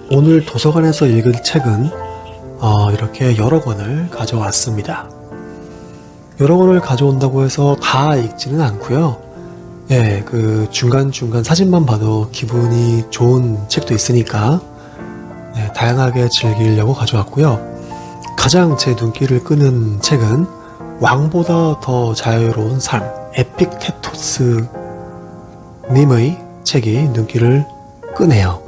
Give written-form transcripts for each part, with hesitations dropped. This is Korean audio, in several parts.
오늘 도서관에서 읽을 책은 이렇게 여러 권을 가져왔습니다. 여러 권을 가져온다고 해서 다 읽지는 않고요. 예, 그 중간중간 사진만 봐도 기분이 좋은 책도 있으니까 다양하게 즐기려고 가져왔고요. 가장 제 눈길을 끄는 책은 왕보다 더 자유로운 삶, 에픽테토스 님의 책이 눈길을 끄네요.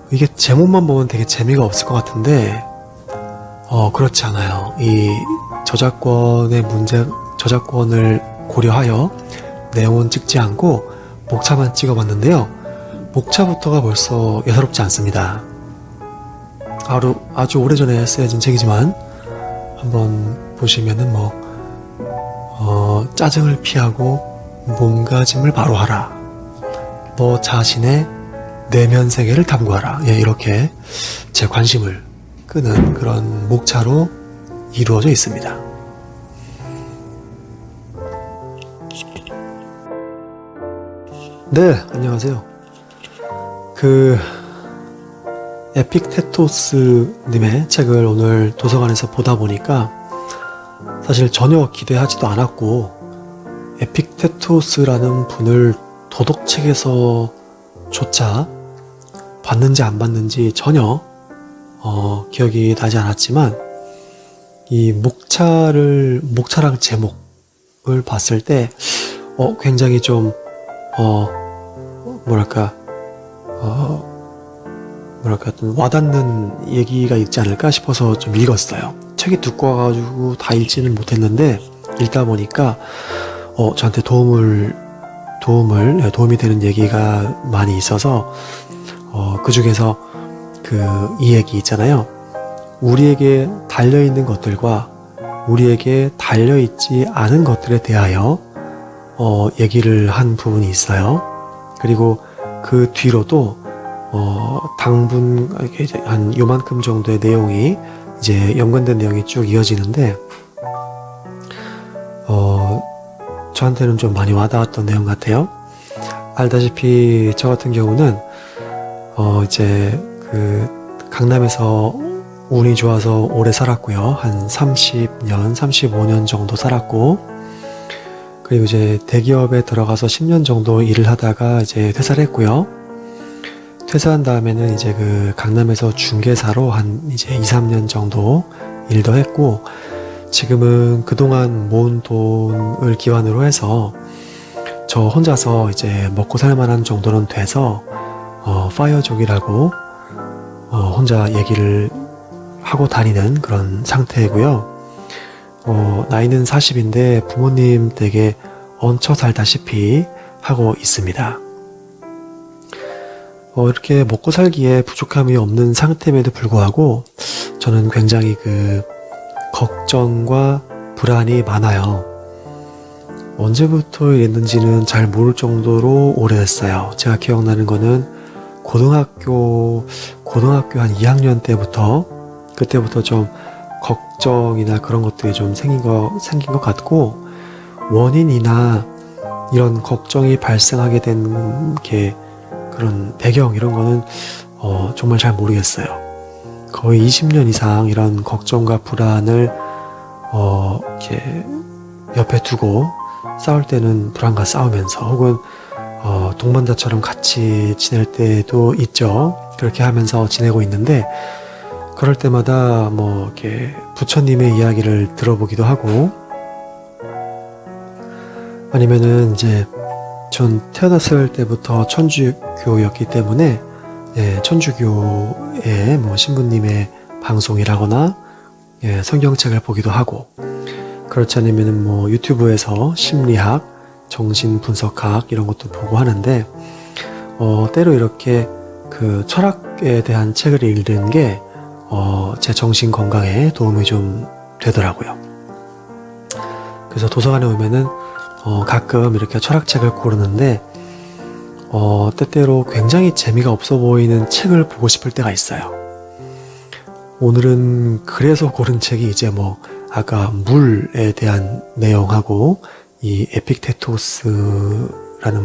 이게 제목만 보면 되게 재미가 없을 것 같은데 그렇지 않아요. 이 저작권을 고려하여 내용은 찍지 않고 목차만 찍어봤는데요. 목차부터가 벌써 예사롭지 않습니다. 아주 오래전에 쓰여진 책이지만 한번 보시면은 짜증을 피하고 몸가짐을 바로 하라. 너 자신의 내면 세계를 탐구하라. 예, 이렇게 제 관심을 끄는 그런 목차로 이루어져 있습니다. 네, 안녕하세요. 에픽테토스 님의 책을 오늘 도서관에서 보다 보니까 사실 전혀 기대하지도 않았고, 에픽테토스라는 분을 도덕책에서조차 봤는지 안 봤는지 전혀 기억이 나지 않았지만, 이 목차랑 제목을 봤을 때 굉장히 좀 좀 와닿는 얘기가 있지 않을까 싶어서 좀 읽었어요. 책이 두꺼워가지고 다 읽지는 못했는데 읽다 보니까 저한테 도움이 되는 얘기가 많이 있어서 그 중에서 이 얘기 있잖아요. 우리에게 달려있는 것들과 우리에게 달려있지 않은 것들에 대하여 얘기를 한 부분이 있어요. 그리고 그 뒤로도 당분 한 요만큼 정도의 내용이 이제 연관된 내용이 쭉 이어지는데 저한테는 좀 많이 와닿았던 내용 같아요. 알다시피 저 같은 경우는 강남에서 운이 좋아서 오래 살았고요. 한 30년, 35년 정도 살았고, 그리고 이제 대기업에 들어가서 10년 정도 일을 하다가 이제 퇴사를 했고요. 퇴사한 다음에는 이제 강남에서 중개사로 한 이제 2, 3년 정도 일도 했고, 지금은 그동안 모은 돈을 기반으로 해서 저 혼자서 이제 먹고 살 만한 정도는 돼서 파이어족이라고 혼자 얘기를 하고 다니는 그런 상태고요. 나이는 40인데 부모님 댁에 얹혀 살다시피 하고 있습니다. 이렇게 먹고 살기에 부족함이 없는 상태임에도 불구하고 저는 굉장히 걱정과 불안이 많아요. 언제부터 이랬는지는 잘 모를 정도로 오래됐어요. 제가 기억나는 거는 고등학교 한 2학년 때부터, 그때부터 좀 걱정이나 그런 것들이 좀 생긴 것 같고, 원인이나 이런 걱정이 발생하게 된 그런 배경 이런 거는 정말 잘 모르겠어요. 거의 20년 이상 이런 걱정과 불안을 이렇게 옆에 두고 싸울 때는 불안과 싸우면서, 혹은 동반자처럼 같이 지낼 때도 있죠. 그렇게 하면서 지내고 있는데, 그럴 때마다 이렇게 부처님의 이야기를 들어보기도 하고, 아니면은 이제 전 태어났을 때부터 천주교였기 때문에 천주교의 신부님의 방송이라거나 성경책을 보기도 하고, 그렇지 않으면은 유튜브에서 심리학, 정신분석학 이런 것도 보고 하는데, 때로 이렇게 철학에 대한 책을 읽는 게 제 정신 건강에 도움이 좀 되더라고요. 그래서 도서관에 오면은 가끔 이렇게 철학책을 고르는데 때때로 굉장히 재미가 없어 보이는 책을 보고 싶을 때가 있어요. 오늘은 그래서 고른 책이 이제 아까 물에 대한 내용하고 이 에픽테토스라는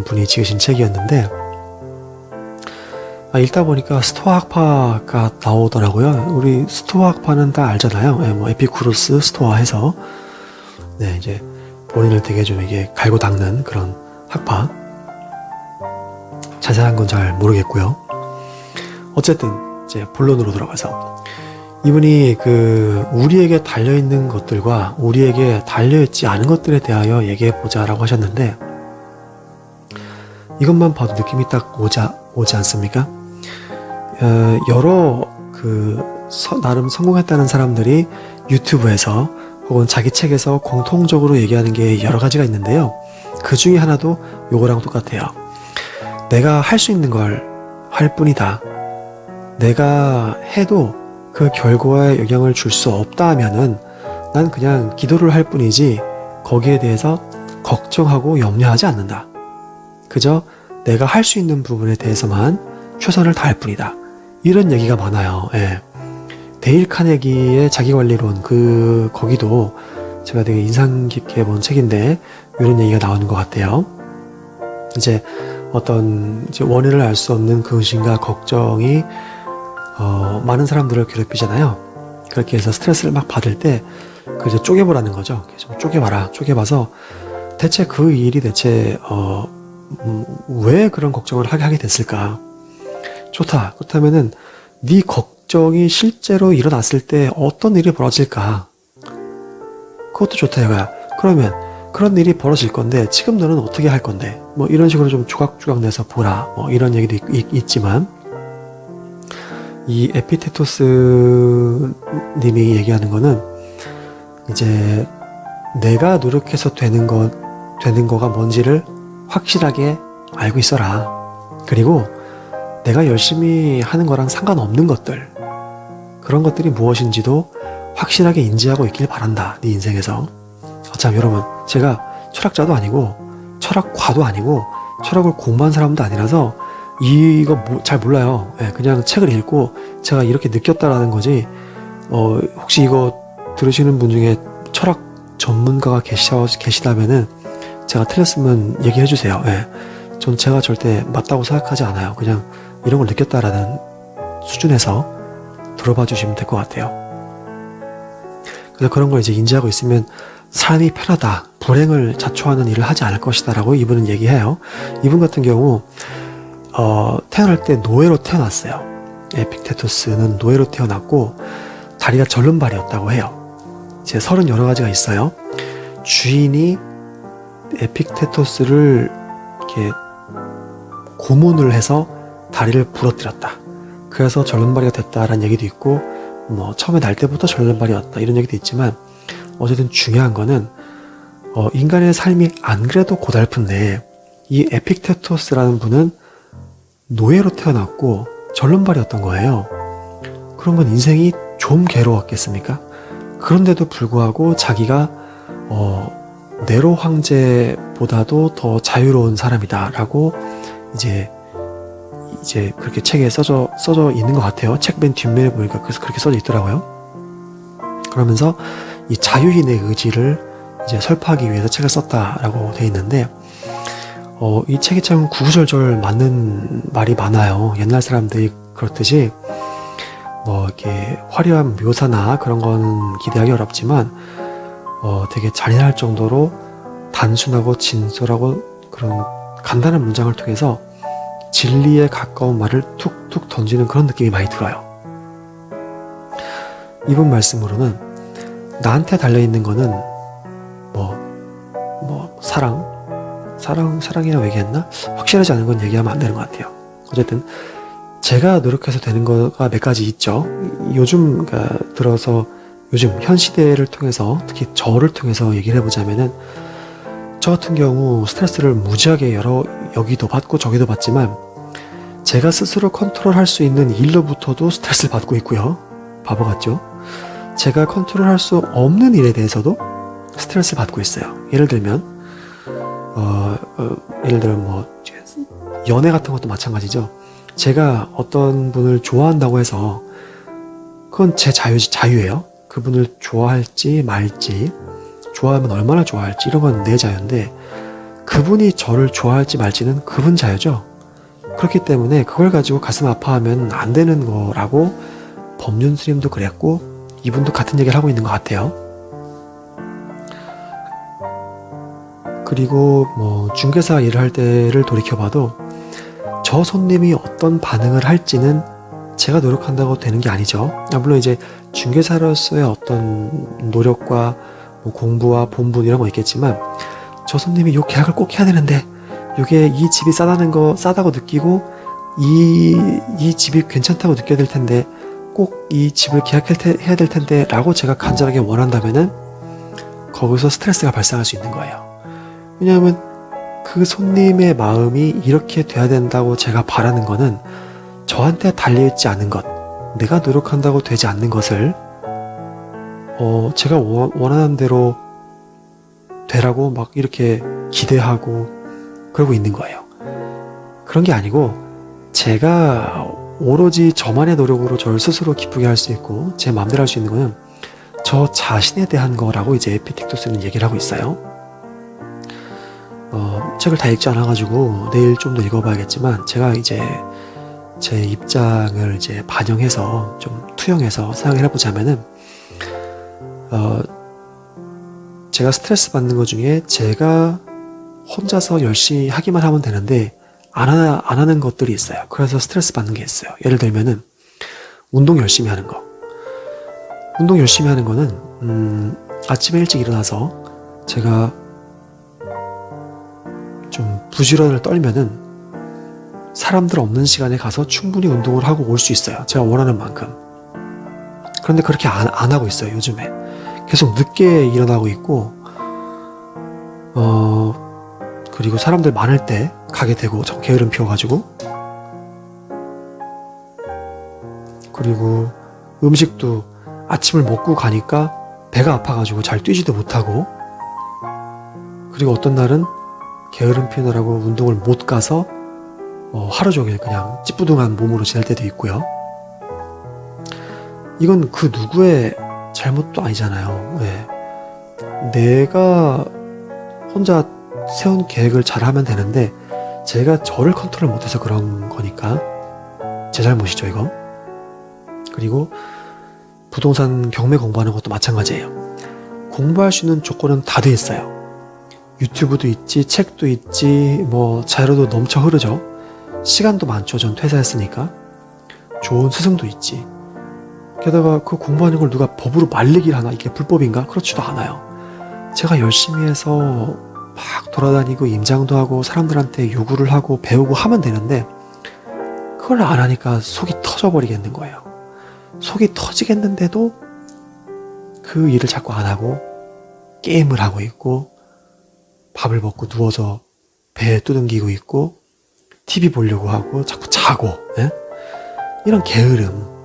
분이 지으신 책이었는데, 읽다 보니까 스토아 학파가 나오더라고요. 우리 스토아 학파는 다 알잖아요. 예, 뭐 에피쿠로스 스토아 해서 네, 이제 본인을 되게 좀 이게 갈고 닦는 그런 학파. 자세한 건 잘 모르겠고요. 어쨌든 이제 본론으로 들어가서 이분이 우리에게 달려있는 것들과 우리에게 달려있지 않은 것들에 대하여 얘기해보자라고 하셨는데, 이것만 봐도 느낌이 딱 오지 않습니까? 여러 나름 성공했다는 사람들이 유튜브에서 혹은 자기 책에서 공통적으로 얘기하는 게 여러 가지가 있는데요. 그 중에 하나도 요거랑 똑같아요. 내가 할 수 있는 걸 할 뿐이다. 내가 해도 그 결과에 영향을 줄 수 없다 하면은 난 그냥 기도를 할 뿐이지 거기에 대해서 걱정하고 염려하지 않는다. 그저 내가 할 수 있는 부분에 대해서만 최선을 다할 뿐이다. 이런 얘기가 많아요. 예. 데일 카네기의 자기관리론 거기도 제가 되게 인상 깊게 본 책인데 이런 얘기가 나오는 것 같아요. 이제 어떤 원인을 알 수 없는 그 의심과 걱정이 많은 사람들을 괴롭히잖아요. 그렇게 해서 스트레스를 막 받을 때 이제 쪼개보라는 거죠. 좀 쪼개봐라. 쪼개봐서 대체 그 일이 왜 그런 걱정을 하게 됐을까? 좋다. 그렇다면은 네 걱정이 실제로 일어났을 때 어떤 일이 벌어질까? 그것도 좋다 이거야. 그러면 그런 일이 벌어질 건데 지금 너는 어떻게 할 건데? 뭐 이런 식으로 좀 조각조각 내서 보라. 뭐 이런 얘기도 있지만 이 에피테토스 님이 얘기하는 거는 이제 내가 노력해서 되는 거가 뭔지를 확실하게 알고 있어라. 그리고 내가 열심히 하는 거랑 상관없는 것들, 그런 것들이 무엇인지도 확실하게 인지하고 있길 바란다. 네 인생에서. 참 여러분, 제가 철학자도 아니고 철학과도 아니고 철학을 공부한 사람도 아니라서 이거 잘 몰라요. 예, 그냥 책을 읽고 제가 이렇게 느꼈다라는 거지. 혹시 이거 들으시는 분 중에 철학 전문가가 계시다면은 제가 틀렸으면 얘기해 주세요. 예. 전 제가 절대 맞다고 생각하지 않아요. 그냥 이런 걸 느꼈다라는 수준에서 들어봐 주시면 될 것 같아요. 그래서 그런 걸 이제 인지하고 있으면 삶이 편하다, 불행을 자초하는 일을 하지 않을 것이다 라고 이분은 얘기해요. 이분 같은 경우 태어날 때 노예로 태어났어요. 에픽테토스는 노예로 태어났고 다리가 절름발이었다고 해요. 이제 30 여러 가지가 있어요. 주인이 에픽테토스를 이렇게 고문을 해서 다리를 부러뜨렸다. 그래서 절름발이가 됐다라는 얘기도 있고, 뭐 처음에 날 때부터 절름발이었다 이런 얘기도 있지만, 어쨌든 중요한 거는 인간의 삶이 안 그래도 고달픈데 이 에픽테토스라는 분은 노예로 태어났고 절름발이었던 거예요. 그러면 인생이 좀 괴로웠겠습니까? 그런데도 불구하고 자기가 네로 황제보다도 더 자유로운 사람이다라고 이제 그렇게 책에 써져 있는 것 같아요. 책 맨 뒷면에 보니까 그래서 그렇게 써져 있더라고요. 그러면서 이 자유인의 의지를 이제 설파하기 위해서 책을 썼다라고 돼 있는데, 이 책이 참 구구절절 맞는 말이 많아요. 옛날 사람들이 그렇듯이 뭐 이렇게 화려한 묘사나 그런 건 기대하기 어렵지만 되게 잔인할 정도로 단순하고 진솔하고 그런 간단한 문장을 통해서 진리에 가까운 말을 툭툭 던지는 그런 느낌이 많이 들어요. 이분 말씀으로는 나한테 달려있는 거는 사랑이라고 얘기했나? 확실하지 않은 건 얘기하면 안 되는 것 같아요. 어쨌든 제가 노력해서 되는 거가 몇 가지 있죠. 요즘 들어서 요즘 현 시대를 통해서 특히 저를 통해서 얘기를 해보자면은, 저 같은 경우 스트레스를 무지하게 여기도 받고 저기도 받지만 제가 스스로 컨트롤할 수 있는 일로부터도 스트레스를 받고 있고요. 바보 같죠? 제가 컨트롤할 수 없는 일에 대해서도 스트레스를 받고 있어요. 예를 들면 뭐 연애 같은 것도 마찬가지죠. 제가 어떤 분을 좋아한다고 해서 그건 제 자유예요. 그분을 좋아할지 말지, 좋아하면 얼마나 좋아할지 이런 건 내 자유인데, 그분이 저를 좋아할지 말지는 그분 자유죠. 그렇기 때문에 그걸 가지고 가슴 아파하면 안 되는 거라고 법륜 스님도 그랬고 이분도 같은 얘기를 하고 있는 것 같아요. 그리고 뭐 중개사 일을 할 때를 돌이켜봐도 저 손님이 어떤 반응을 할지는 제가 노력한다고 되는 게 아니죠. 물론 이제 중개사로서의 어떤 노력과 뭐 공부와 본분 이런 거 있겠지만 저 손님이 요 계약을 꼭 해야 되는데 요게 이 집이 싸다고 느끼고 이 집이 괜찮다고 느껴야 될 텐데 꼭 이 집을 계약해야 될 텐데 라고 제가 간절하게 원한다면은 거기서 스트레스가 발생할 수 있는 거예요. 왜냐하면 그 손님의 마음이 이렇게 돼야 된다고 제가 바라는 거는 저한테 달려있지 않은 것, 내가 노력한다고 되지 않는 것을 제가 원하는 대로 되라고 막 이렇게 기대하고 그러고 있는 거예요. 그런 게 아니고 제가 오로지 저만의 노력으로 저를 스스로 기쁘게 할 수 있고 제 마음대로 할 수 있는 거는 저 자신에 대한 거라고 이제 에피텍토스는 얘기를 하고 있어요. 책을 다 읽지 않아가지고 내일 좀 더 읽어봐야겠지만 제가 이제 제 입장을 이제 반영해서 좀 투영해서 생각을 해보자면은 제가 스트레스 받는 것 중에 제가 혼자서 열심히 하기만 하면 되는데 안 하는 것들이 있어요. 그래서 스트레스 받는 게 있어요. 예를 들면은 운동 열심히 하는 거. 운동 열심히 하는 거는 아침에 일찍 일어나서 제가 좀 부지런을 떨면은 사람들 없는 시간에 가서 충분히 운동을 하고 올 수 있어요. 제가 원하는 만큼. 그런데 그렇게 안 하고 있어요. 요즘에. 계속 늦게 일어나고 있고 그리고 사람들 많을 때 가게 되고 저 게으름 피워가지고 그리고 음식도 아침을 먹고 가니까 배가 아파가지고 잘 뛰지도 못하고 그리고 어떤 날은 게으름 피우느라고 운동을 못 가서 하루 종일 그냥 찌뿌둥한 몸으로 지낼 때도 있고요. 이건 그 누구의 잘못도 아니잖아요. 왜? 내가 혼자 세운 계획을 잘 하면 되는데 제가 저를 컨트롤 못해서 그런 거니까 제 잘못이죠, 이거. 그리고 부동산 경매 공부하는 것도 마찬가지예요. 공부할 수 있는 조건은 다 돼 있어요. 유튜브도 있지, 책도 있지, 뭐 자료도 넘쳐 흐르죠. 시간도 많죠. 전 퇴사했으니까. 좋은 스승도 있지. 게다가 그 공부하는 걸 누가 법으로 말리기를 하나? 이게 불법인가? 그렇지도 않아요. 제가 열심히 해서 막 돌아다니고 임장도 하고 사람들한테 요구를 하고 배우고 하면 되는데 그걸 안 하니까 속이 터져버리겠는 거예요. 속이 터지겠는데도 그 일을 자꾸 안 하고 게임을 하고 있고 밥을 먹고 누워서 배에 두둥기고 있고 TV 보려고 하고 자꾸 자고 이런 게으름,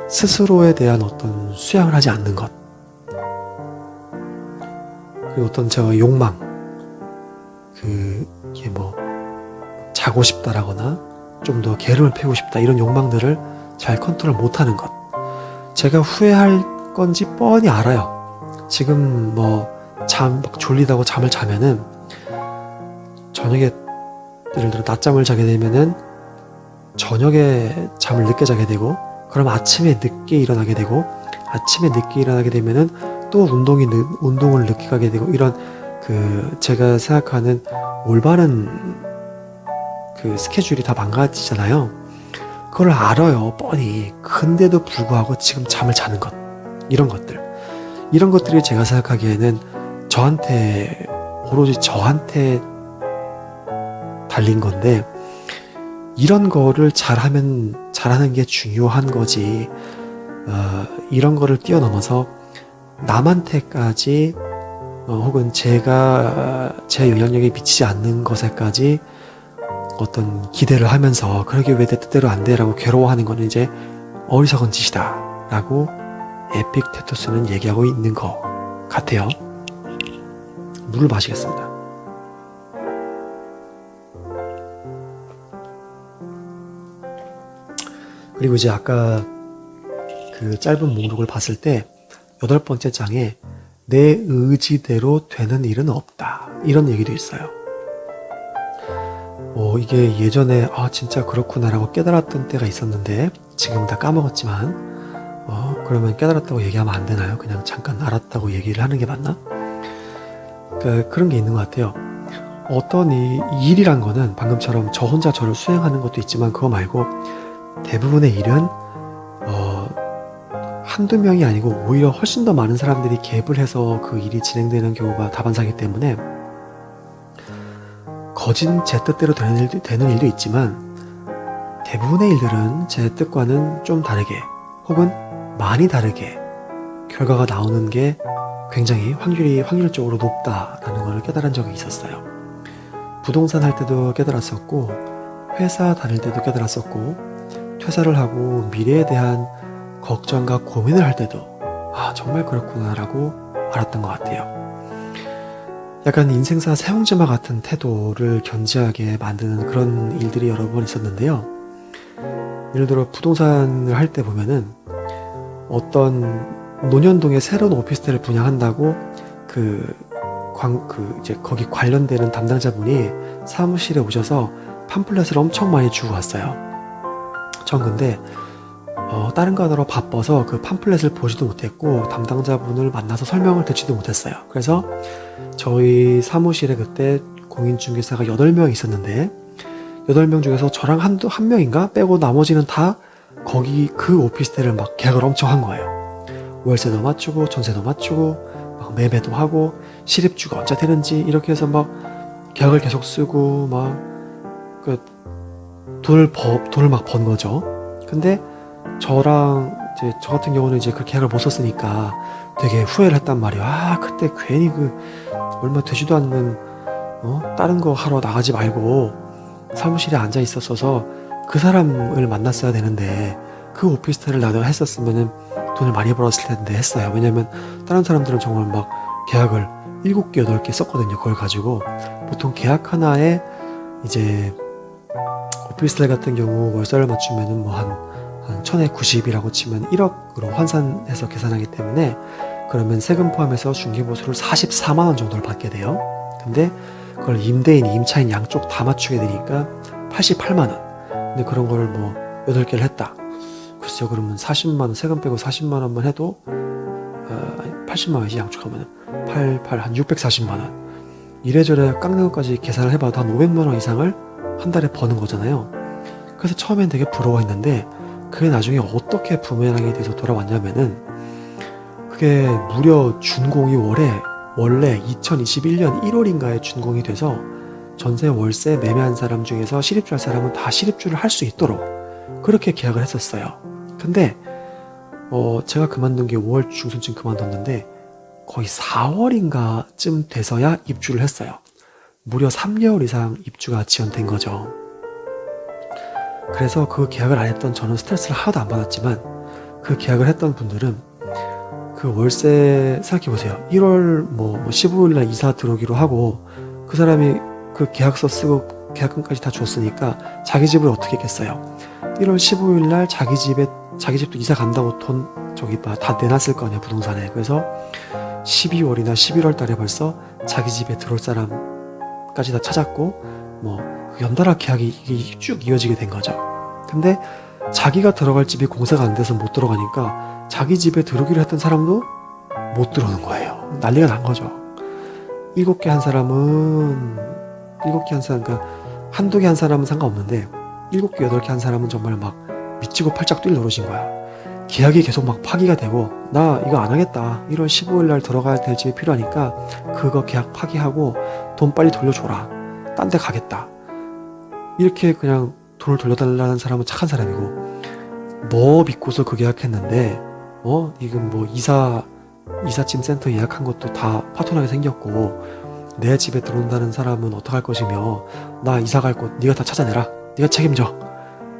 스스로에 대한 어떤 수양을 하지 않는 것, 그리고 어떤 제가 욕망, 이게 뭐 자고 싶다라거나 좀 더 게으름을 피우고 싶다 이런 욕망들을 잘 컨트롤 못하는 것, 제가 후회할 건지 뻔히 알아요. 지금 뭐 막 졸리다고 잠을 자면은 저녁에 예를 들어 낮잠을 자게 되면은 저녁에 잠을 늦게 자게 되고 그럼 아침에 늦게 일어나게 되고 아침에 늦게 일어나게 되면은 또 운동을 늦게 가게 되고 이런 제가 생각하는 올바른 스케줄이 다 망가지잖아요. 그걸 알아요, 뻔히. 근데도 불구하고 지금 잠을 자는 것, 이런 것들이 제가 생각하기에는 오로지 저한테 달린 건데 이런 거를 잘하는 게 중요한 거지. 이런 거를 뛰어넘어서 남한테까지 혹은 제 영향력이 미치지 않는 것에까지 어떤 기대를 하면서 그러게 왜 내 뜻대로 안 돼라고 괴로워하는 거는 이제 어리석은 짓이다 라고 에픽테토스는 얘기하고 있는 것 같아요. 물을 마시겠습니다. 그리고 이제 아까 그 짧은 목록을 봤을 때 8번째 장에 내 의지대로 되는 일은 없다 이런 얘기도 있어요. 이게 예전에 진짜 그렇구나라고 깨달았던 때가 있었는데 지금 다 까먹었지만 그러면 깨달았다고 얘기하면 안 되나요? 그냥 잠깐 알았다고 얘기를 하는 게 맞나? 그런 게 있는 것 같아요. 어떤 이 일이란 거는 방금처럼 저 혼자 저를 수행하는 것도 있지만 그거 말고 대부분의 일은 한두 명이 아니고 오히려 훨씬 더 많은 사람들이 개입을 해서 그 일이 진행되는 경우가 다반사이기 때문에 거진 제 뜻대로 되는 일도 있지만 대부분의 일들은 제 뜻과는 좀 다르게 혹은 많이 다르게 결과가 나오는 게 굉장히 확률적으로 높다라는 걸 깨달은 적이 있었어요. 부동산 할 때도 깨달았었고 회사 다닐 때도 깨달았었고 퇴사를 하고 미래에 대한 걱정과 고민을 할 때도 정말 그렇구나라고 알았던 것 같아요. 약간 인생사 세옹지마 같은 태도를 견지하게 만드는 그런 일들이 여러 번 있었는데요. 예를 들어 부동산을 할 때 보면은 어떤 논현동에 새로운 오피스텔을 분양한다고 이제 거기 관련되는 담당자분이 사무실에 오셔서 팜플렛을 엄청 많이 주고 갔어요. 전 근데 다른 거 하느라 바빠서 그 팜플렛을 보지도 못했고 담당자분을 만나서 설명을 듣지도 못했어요. 그래서 저희 사무실에 그때 공인중개사가 8명 있었는데 8명 중에서 저랑 한 명인가 빼고 나머지는 다 거기 그 오피스텔을 막 계약을 엄청 한 거예요. 월세도 맞추고 전세도 맞추고 막 매매도 하고 실입주가 언제 되는지 이렇게 해서 막 계약을 계속 쓰고 막 돈을 막 번 거죠. 근데 저 같은 경우는 이제 그 계약을 못 썼으니까 되게 후회를 했단 말이에요. 그때 괜히 얼마 되지도 않는 다른 거 하러 나가지 말고 사무실에 앉아 있었어서 그 사람을 만났어야 되는데 그 오피스텔을 나도 했었으면은 돈을 많이 벌었을 텐데 했어요. 왜냐면 다른 사람들은 정말 막 계약을 7개, 8개 썼거든요. 그걸 가지고 보통 계약 하나에 이제 오피스텔 같은 경우 월세를 맞추면은 뭐 한 1000에 90이라고 치면 1억으로 환산해서 계산하기 때문에 그러면 세금 포함해서 중개보수를 44만원 정도를 받게 돼요. 근데 그걸 임대인, 임차인 양쪽 다 맞추게 되니까 88만원. 근데 그런 걸 뭐 8개를 했다. 글쎄요, 그러면 40만원, 세금 빼고 40만원만 해도 80만원이지 양쪽하면 한 640만원. 이래저래 깎는 것까지 계산을 해봐도 한 500만원 이상을 한 달에 버는 거잖아요. 그래서 처음엔 되게 부러워했는데 그게 나중에 어떻게 부메랑이 돼서 돌아왔냐면은 그게 무려 준공이 원래 2021년 1월인가에 준공이 돼서 전세 월세 매매한 사람 중에서 실입주 할 사람은 다 실입주를 할 수 있도록 그렇게 계약을 했었어요. 근데 제가 그만둔 게 5월 중순쯤 그만뒀는데 거의 4월인가쯤 돼서야 입주를 했어요. 무려 3개월 이상 입주가 지연된 거죠. 그래서 그 계약을 안 했던 저는 스트레스를 하나도 안 받았지만 그 계약을 했던 분들은 그 월세 생각해보세요. 1월 15일날 이사 들어오기로 하고 그 사람이 그 계약서 쓰고 계약금까지 다 줬으니까 자기 집을 어떻게 했겠어요. 1월 15일날 자기 집도 이사 간다고 돈 다 내놨을 거 아니야, 부동산에. 그래서 12월이나 11월 달에 벌써 자기 집에 들어올 사람까지 다 찾았고 연달아 계약이 쭉 이어지게 된 거죠. 근데 자기가 들어갈 집이 공사가 안 돼서 못 들어가니까 자기 집에 들어오기로 했던 사람도 못 들어오는 거예요. 난리가 난 거죠. 7개 한 사람은 그러니까 한두 개 한 사람은 상관없는데 7개, 8개 한 사람은 정말 막 미치고 팔짝 뛸 노릇인 거야. 계약이 계속 막 파기가 되고 나 이거 안 하겠다. 1월 15일 날 들어가야 될 집이 필요하니까 그거 계약 파기하고 돈 빨리 돌려줘라. 딴 데 가겠다. 이렇게 그냥 돈을 돌려달라는 사람은 착한 사람이고 뭐 믿고서 그 계약했는데 이건 이삿짐 센터 예약한 것도 다 파토나게 생겼고 내 집에 들어온다는 사람은 어떡할 것이며 나 이사 갈 곳 네가 다 찾아내라. 네가 책임져.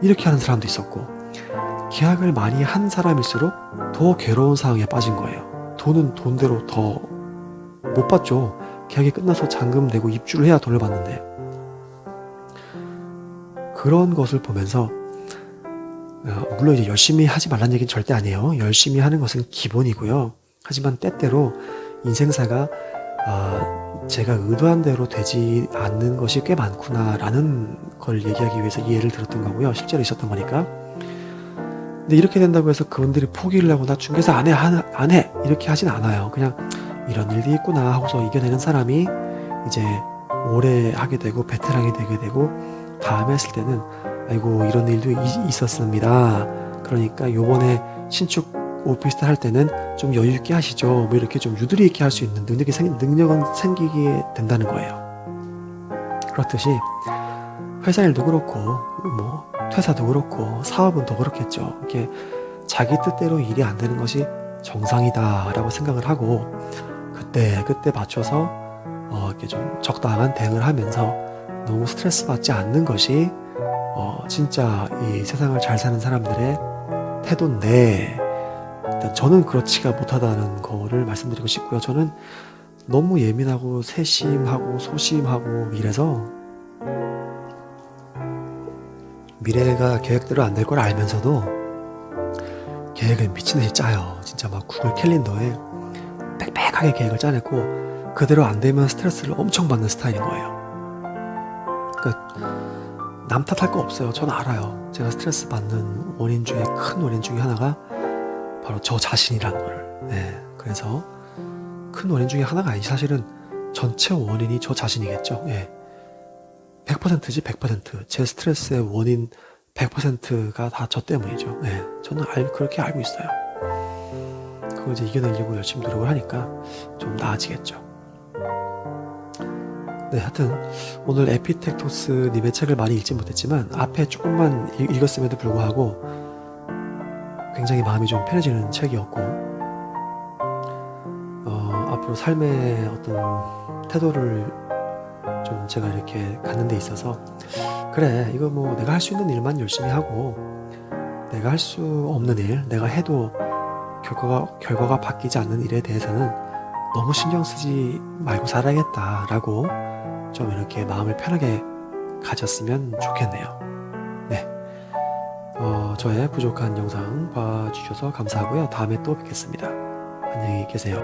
이렇게 하는 사람도 있었고 계약을 많이 한 사람일수록 더 괴로운 상황에 빠진 거예요. 돈은 돈대로 더 못 받죠. 계약이 끝나서 잔금 내고 입주를 해야 돈을 받는데 그런 것을 보면서 물론 이제 열심히 하지 말라는 얘기는 절대 아니에요. 열심히 하는 것은 기본이고요. 하지만 때때로 인생사가 제가 의도한 대로 되지 않는 것이 꽤 많구나라는 걸 얘기하기 위해서 이 예를 들었던 거고요. 실제로 있었던 거니까. 근데 이렇게 된다고 해서 그분들이 포기를 하고 나 중개사 안 해 이렇게 하진 않아요. 그냥 이런 일이 있구나 하고서 이겨내는 사람이 이제 오래 하게 되고 베테랑이 되게 되고 다음에 했을 때는 아이고 이런 일도 있었습니다. 그러니까 요번에 신축 오피스텔 할 때는 좀 여유 있게 하시죠. 뭐 이렇게 좀 유두리 있게 할 수 있는 능력은 생기게 된다는 거예요. 그렇듯이 회사 일도 그렇고 뭐 퇴사도 그렇고 사업은 더 그렇겠죠. 이게 자기 뜻대로 일이 안 되는 것이 정상이다라고 생각을 하고 그때 맞춰서 이렇게 좀 적당한 대응을 하면서 너무 스트레스 받지 않는 것이 진짜 이 세상을 잘 사는 사람들의 태도인데 일단 저는 그렇지가 못하다는 거를 말씀드리고 싶고요. 저는 너무 예민하고 세심하고 소심하고 이래서 미래가 계획대로 안 될 걸 알면서도 계획을 미친듯이 짜요. 진짜 막 구글 캘린더에 빽빽하게 계획을 짜냈고 그대로 안 되면 스트레스를 엄청 받는 스타일인 거예요. 그러니까 남 탓할 거 없어요. 저는 알아요. 제가 스트레스 받는 원인 중에 큰 원인 중에 하나가 바로 저 자신이라는 거를. 네, 그래서 큰 원인 중에 하나가 아니지 사실은 전체 원인이 저 자신이겠죠. 예. 100%지 100%. 제 스트레스의 원인 100%가 다 저 때문이죠. 예. 저는 그렇게 알고 있어요. 그거 이제 이겨내려고 열심히 노력을 하니까 좀 나아지겠죠. 네, 하여튼 오늘 에피텍토스님의 책을 많이 읽지 못했지만 앞에 조금만 읽었음에도 불구하고 굉장히 마음이 좀 편해지는 책이었고 앞으로 삶의 어떤 태도를 좀 제가 이렇게 갖는 데 있어서 그래 이거 뭐 내가 할 수 있는 일만 열심히 하고 내가 할 수 없는 일 내가 해도 결과가 바뀌지 않는 일에 대해서는 너무 신경 쓰지 말고 살아야겠다라고 좀 이렇게 마음을 편하게 가졌으면 좋겠네요. 네, 저의 부족한 영상 봐주셔서 감사하고요. 다음에 또 뵙겠습니다. 안녕히 계세요.